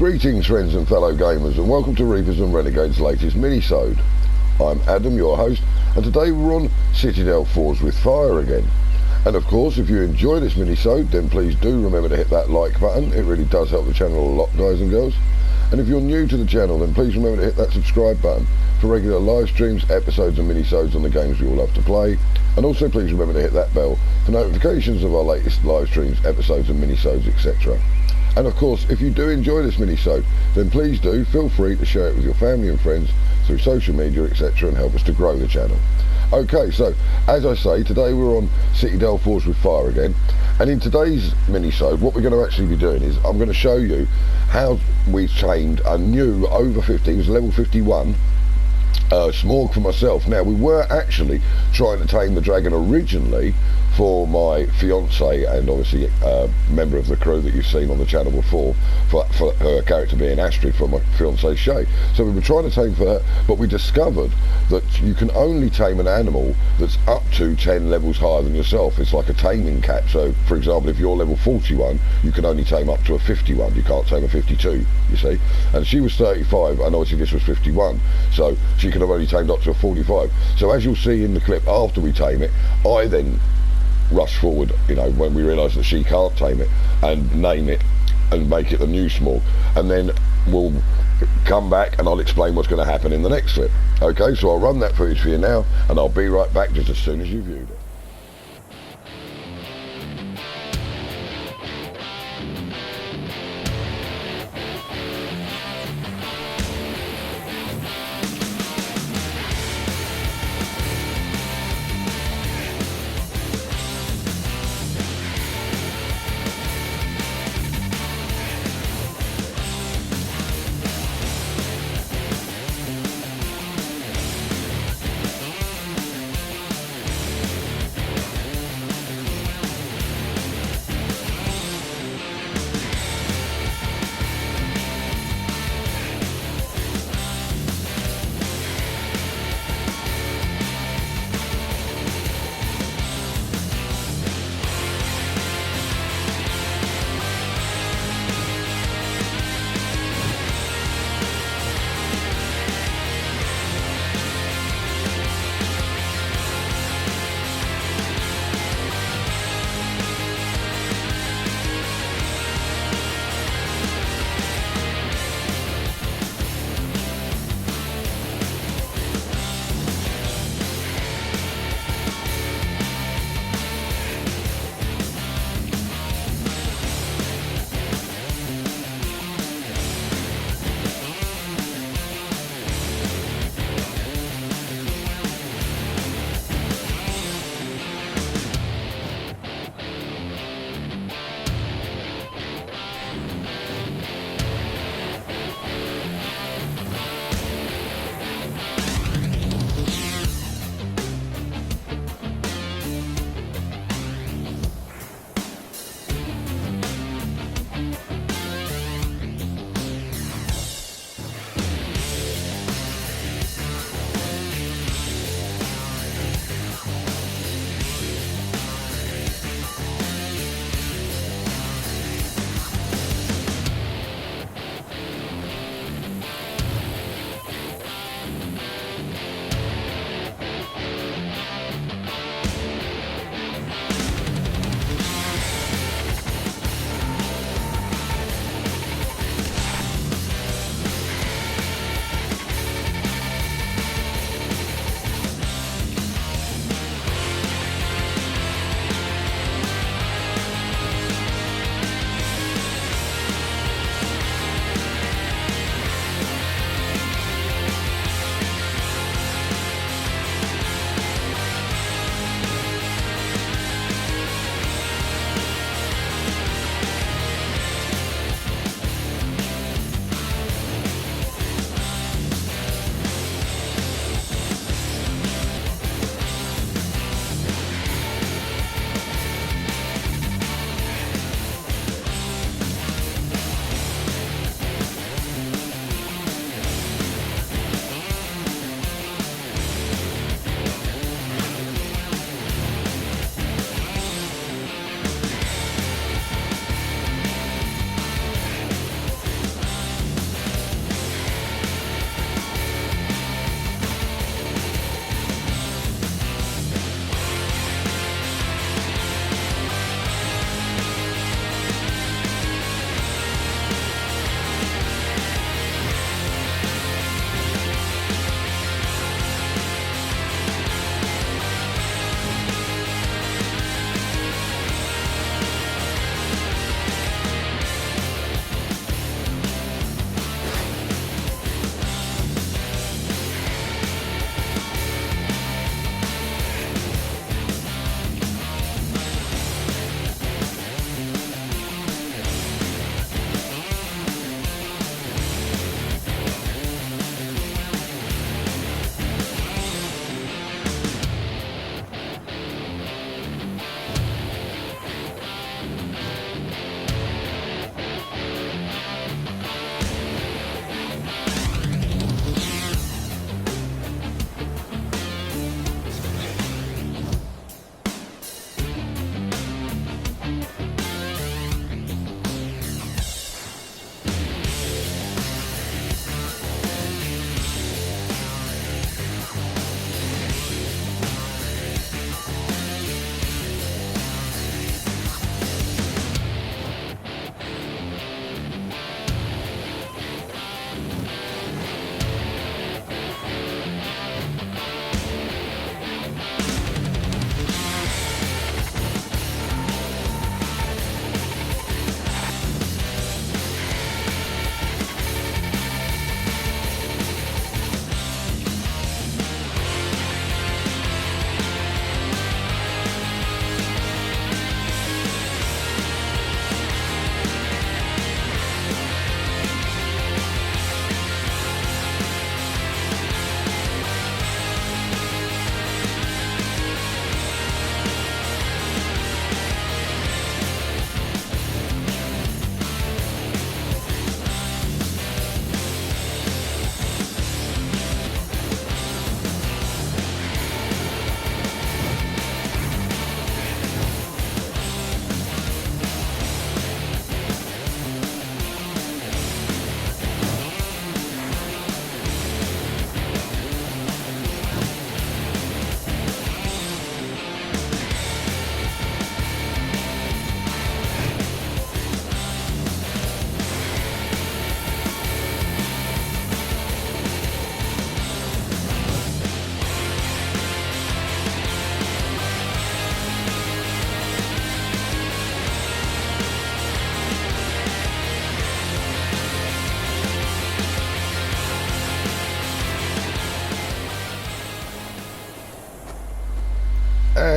Greetings friends and fellow gamers, and welcome to Reapers and Renegades' latest Minisode. I'm Adam, your host, and today we're on Citadel Forged with Fire again. And of course, if you enjoy this Minisode, then please do remember to hit that like button. It really does help the channel a lot, guys and girls. And if you're new to the channel, then please remember to hit that subscribe button for regular live streams, episodes and Minisodes on the games we all love to play. And also please remember to hit that bell for notifications of our latest live streams, episodes and Minisodes, etc. And of course, if you do enjoy this Minisode, then please do feel free to share it with your family and friends through social media, etc. and help us to grow the channel. Okay, so as I say, today we're on Citadel Forged with Fire again. And in today's Minisode, what we're going to actually be doing is I'm going to show you how we tamed a new over 50, it was level 51, smorg for myself. Now, we were actually trying to tame the dragon originally for my fiance and obviously member of the crew that you've seen on the channel before, for her character being Astrid, for my fiance Shay. So we were trying to tame for her, but we discovered that you can only tame an animal that's up to 10 levels higher than yourself. It's like a taming cap. So for example, if you're level 41, you can only tame up to a 51. You can't tame a 52, you see. And she was 35 and obviously this was 51, so she could have only tamed up to a 45. So as you'll see in the clip after we tame it, I then rush forward, you know, when we realise that she can't tame it, and name it and make it the new smorg, and then we'll come back and I'll explain what's going to happen in the next clip. Okay, so I'll run that footage for you now and I'll be right back just as soon as you've viewed it.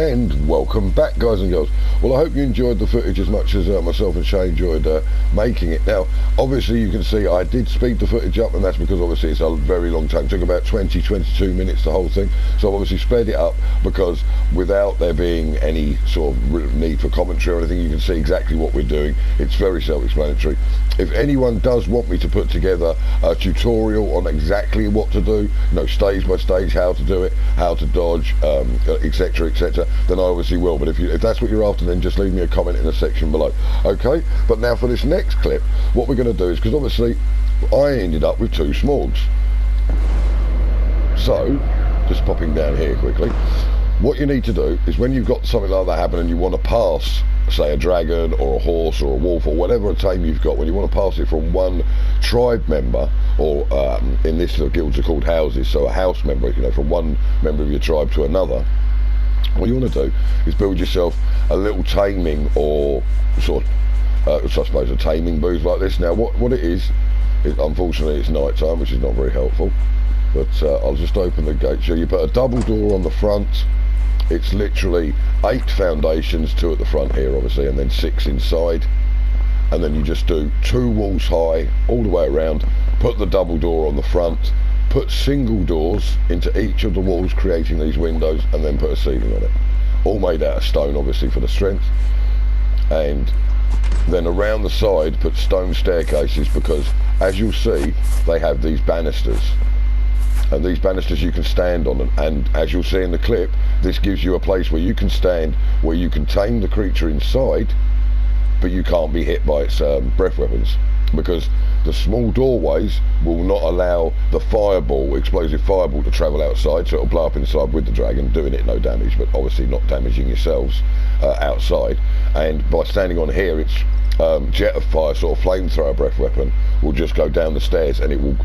And welcome back, guys and girls. Well, I hope you enjoyed the footage as much as myself and Shay enjoyed making it. Now, obviously you can see I did speed the footage up, and that's because obviously it's a very long time. It took about 22 minutes, the whole thing. So I've obviously sped it up because without there being any sort of need for commentary or anything, you can see exactly what we're doing. It's very self-explanatory. If anyone does want me to put together a tutorial on exactly what to do, stage by stage, how to do it, how to dodge, etc, etc, then I obviously will. But if that's what you're after, then just leave me a comment in the section below. Okay, but now for this next clip, what we're going to do is, because obviously I ended up with 2 smorgs. So, just popping down here quickly, what you need to do is when you've got something like that happen and you want to pass, say, a dragon or a horse or a wolf or whatever a tame you've got, when you want to pass it from one tribe member, or in this the guilds are called houses, so a house member, from one member of your tribe to another, what you want to do is build yourself a little taming, or sort of, I suppose, a taming booth like this. Now what it is, unfortunately it's night time, which is not very helpful, but I'll just open the gate. So you put a double door on the front. It's literally 8 foundations, 2 at the front here obviously, and then 6 inside, and then you just do 2 walls high all the way around, put the double door on the front, put single doors into each of the walls creating these windows, and then put a ceiling on it, all made out of stone obviously for the strength. And then around the side put stone staircases, because as you'll see they have these banisters, and these banisters you can stand on, and as you'll see in the clip, this gives you a place where you can stand, where you can tame the creature inside, but you can't be hit by its breath weapons, because the small doorways will not allow the explosive fireball to travel outside, so it'll blow up inside with the dragon, doing it no damage, but obviously not damaging yourselves outside. And by standing on here, it's jet of fire, sort of flamethrower breath weapon, will just go down the stairs, and it will,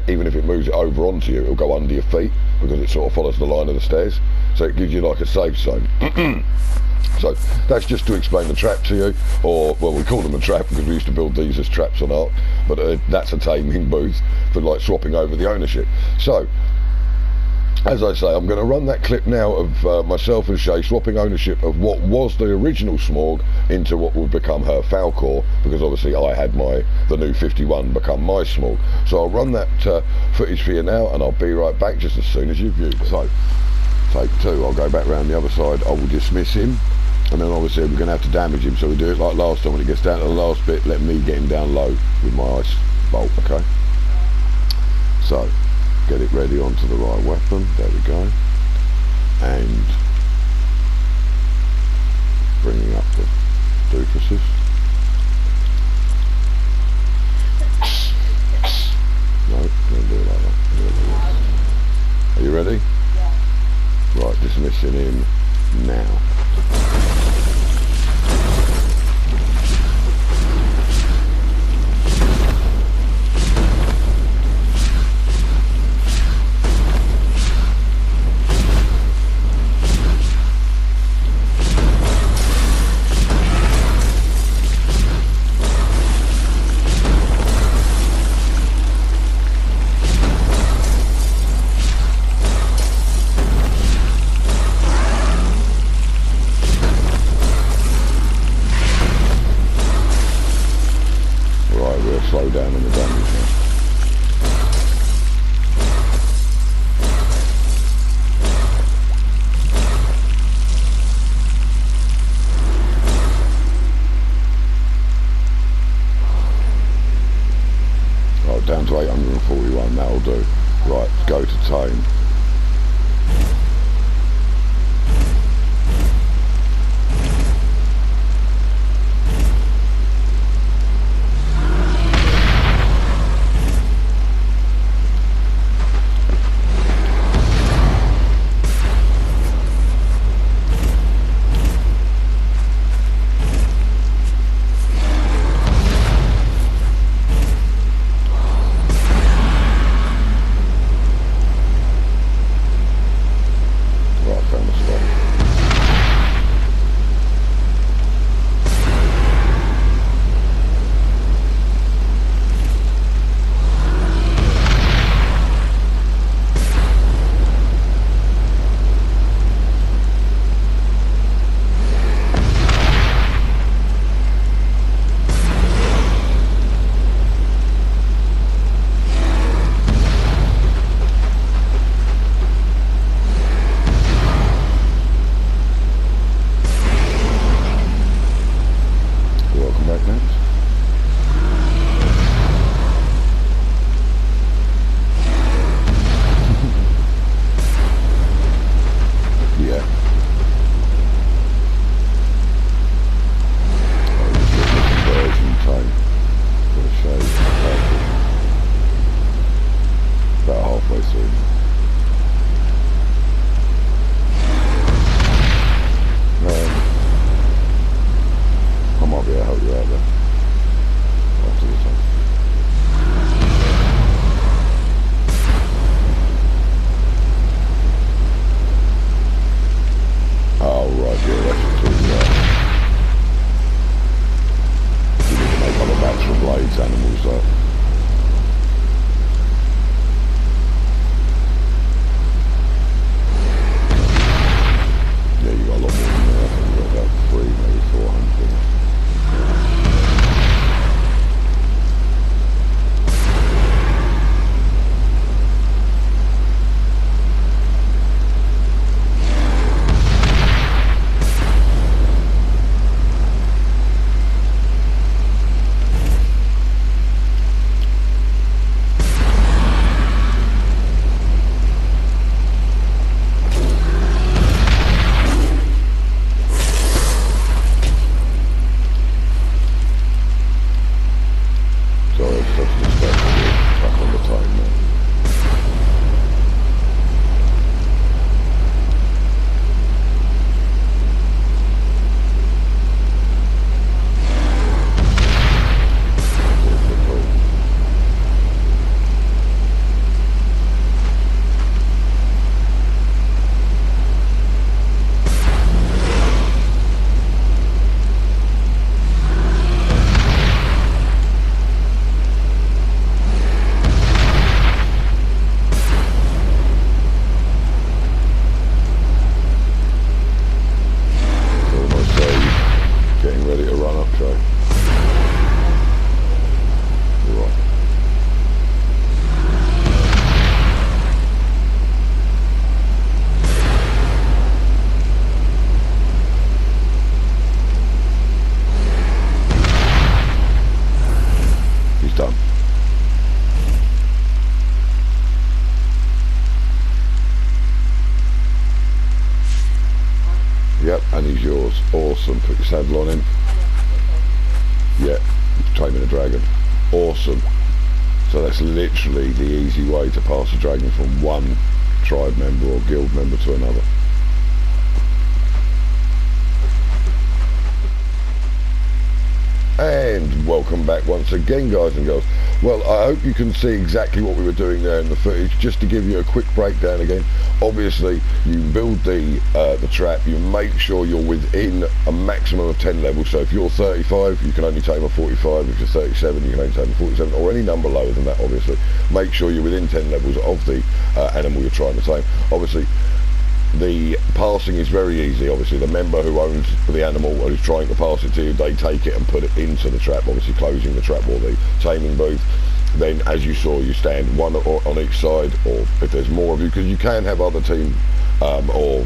even if it moves it over onto you, it'll go under your feet, because it sort of follows the line of the stairs, so it gives you like a safe zone. So that's just to explain the trap to you, or, well, we call them a trap because we used to build these as traps on Ark, but that's a taming booth for like swapping over the ownership. So as I say, I'm going to run that clip now of myself and Shay swapping ownership of what was the original smorg into what would become her Falcor, because obviously I had the new 51 become my smorg. So I'll run that footage for you now, and I'll be right back just as soon as you've viewed it. So, take 2, I'll go back round the other side, I will dismiss him, and then obviously we're going to have to damage him, so we do it like last time. When it gets down to the last bit, let me get him down low with my ice bolt, okay? So, get it ready onto the right weapon, there we go, and bringing up the doofuses. No, don't do it like that. Do it like that. Are you ready? Yeah. Right, dismissing him now. Slow down on the damage now. Right, down to 841, that'll do. Right, go to tame. What's that? Yeah, you got a lot more than that. I think you got about 3, maybe 400. Yep, and he's yours. Awesome. Put your saddle on him. Yeah, taming a dragon. Awesome. So that's literally the easy way to pass a dragon from one tribe member or guild member to another. And welcome back once again, guys and girls. Well, I hope you can see exactly what we were doing there in the footage. Just to give you a quick breakdown again, obviously you build the trap, you make sure you're within a maximum of 10 levels. So if you're 35, you can only tame a 45. If you're 37, you can only tame a 47, or any number lower than that, obviously. Make sure you're within 10 levels of the animal you're trying to tame. Obviously, the passing is very easy. Obviously, the member who owns the animal or is trying to pass it to you, they take it and put it into the trap, obviously closing the trap or the taming booth. Then, as you saw, you stand one on each side, or if there's more of you, because you can have other team or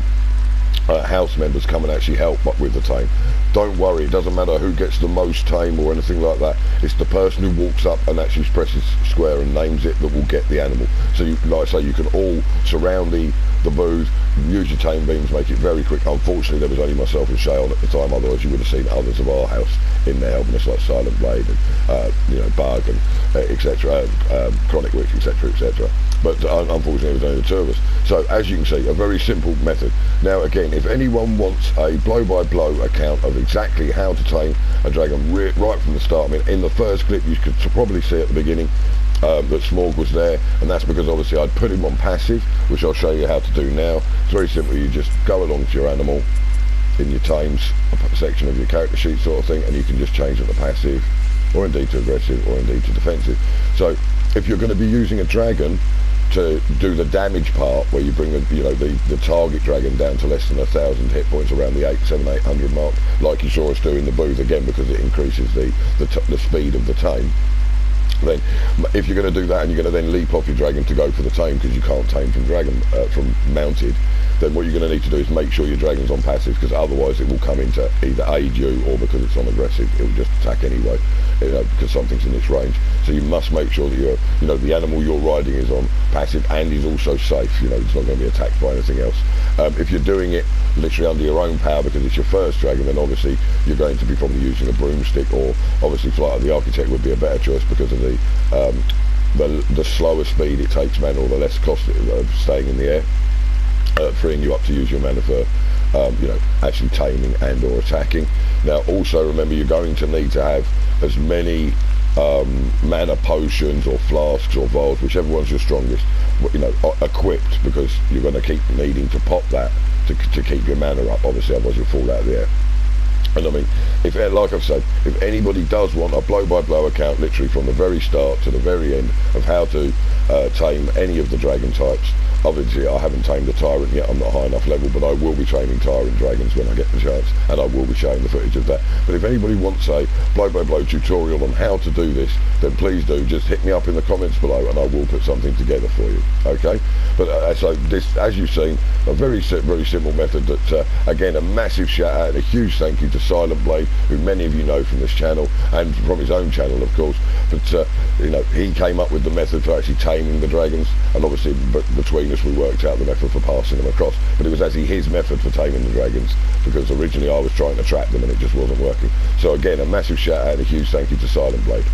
house members come and actually help with the tame. Don't worry, it doesn't matter who gets the most tame or anything like that. It's the person who walks up and actually presses square and names it that will get the animal. So you, like I say, you can all surround the booth, use your tame beams, make it very quick. Unfortunately, there was only myself and Shay on at the time, otherwise you would have seen others of our house in there helping us, like Silent Blade and you know, Bug and etc, Chronic Witch, etc, etc. But unfortunately it was only the two of us. So as you can see, a very simple method. Now again, if anyone wants a blow-by-blow account of exactly how to tame a dragon right from the start, I mean, in the first clip you could probably see at the beginning that Smorg was there, and that's because obviously I'd put him on passive, which I'll show you how to do now. It's very simple. You just go along to your animal in your tames section of your character sheet sort of thing, and you can just change it to passive, or indeed to aggressive, or indeed to defensive. So if you're going to be using a dragon to do the damage part, where you bring the target dragon down to less than 1,000 hit points, around the 800 mark, like you saw us do in the booth, again because it increases the speed of the tame. Then if you're going to do that and you're going to then leap off your dragon to go for the tame, because you can't tame from mounted, then what you're going to need to do is make sure your dragon's on passive, because otherwise it will come in to either aid you, or because it's on aggressive it will just attack anyway, because something's in its range. So you must make sure that the animal you're riding is on passive and is also safe. It's not going to be attacked by anything else. If you're doing it literally under your own power because it's your first dragon, then obviously you're going to be probably using a broomstick, or obviously Flight of the Architect would be a better choice because of the slower speed it takes mana, or the less cost of staying in the air, freeing you up to use your mana for actually taming and or attacking. Now also remember, you're going to need to have as many mana potions or flasks or vials, whichever one's your strongest, equipped, because you're going to keep needing to pop that to keep your mana up, obviously, otherwise you'll fall out of the air. And I mean, if, like I've said, if anybody does want a blow-by-blow account, literally from the very start to the very end, of how to tame any of the dragon types, obviously I haven't tamed the tyrant yet, I'm not high enough level, but I will be training tyrant dragons when I get the chance, and I will be showing the footage of that. But if anybody wants a blow-by-blow tutorial on how to do this, then please do just hit me up in the comments below, and I will put something together for you, okay? But so this, as you've seen, a very simple method that, again, a massive shout out and a huge thank you to Silent Blade, who many of you know from this channel and from his own channel, of course. But you know, he came up with the method for actually taming the dragons, and obviously between us we worked out the method for passing them across. But it was actually his method for taming the dragons, because originally I was trying to trap them and it just wasn't working. So again, a massive shout out and a huge thank you to Silent Blade.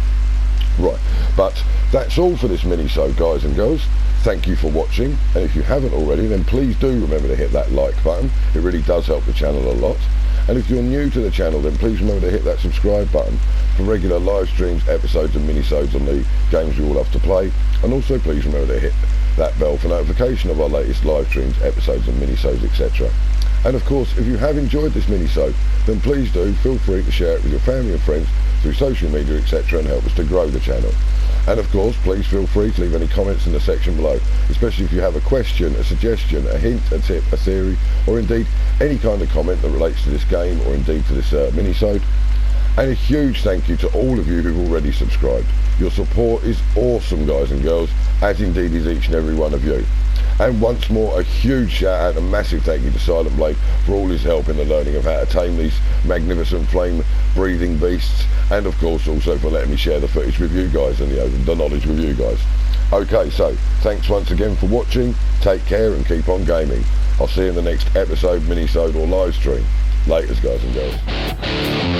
Right, but that's all for this mini-sode, guys and girls. Thank you for watching, and if you haven't already, then please do remember to hit that like button. It really does help the channel a lot. And if you're new to the channel, then please remember to hit that subscribe button for regular live streams, episodes and mini-sodes on the games we all love to play. And also please remember to hit that bell for notification of our latest live streams, episodes and mini-sodes, etc. And of course, if you have enjoyed this mini-sode, then please do feel free to share it with your family and friends through social media, etc., and help us to grow the channel. And of course, please feel free to leave any comments in the section below, especially if you have a question, a suggestion, a hint, a tip, a theory, or indeed any kind of comment that relates to this game or indeed to this mini-sode. And a huge thank you to all of you who've already subscribed. Your support is awesome, guys and girls, as indeed is each and every one of you. And once more, a huge shout out and a massive thank you to Silent Blade for all his help in the learning of how to tame these magnificent flame breathing beasts, and of course also for letting me share the footage with you guys and the knowledge with you guys. Okay, so thanks once again for watching, take care and keep on gaming. I'll see you in the next episode, mini-sode or live stream. Laters, guys and girls.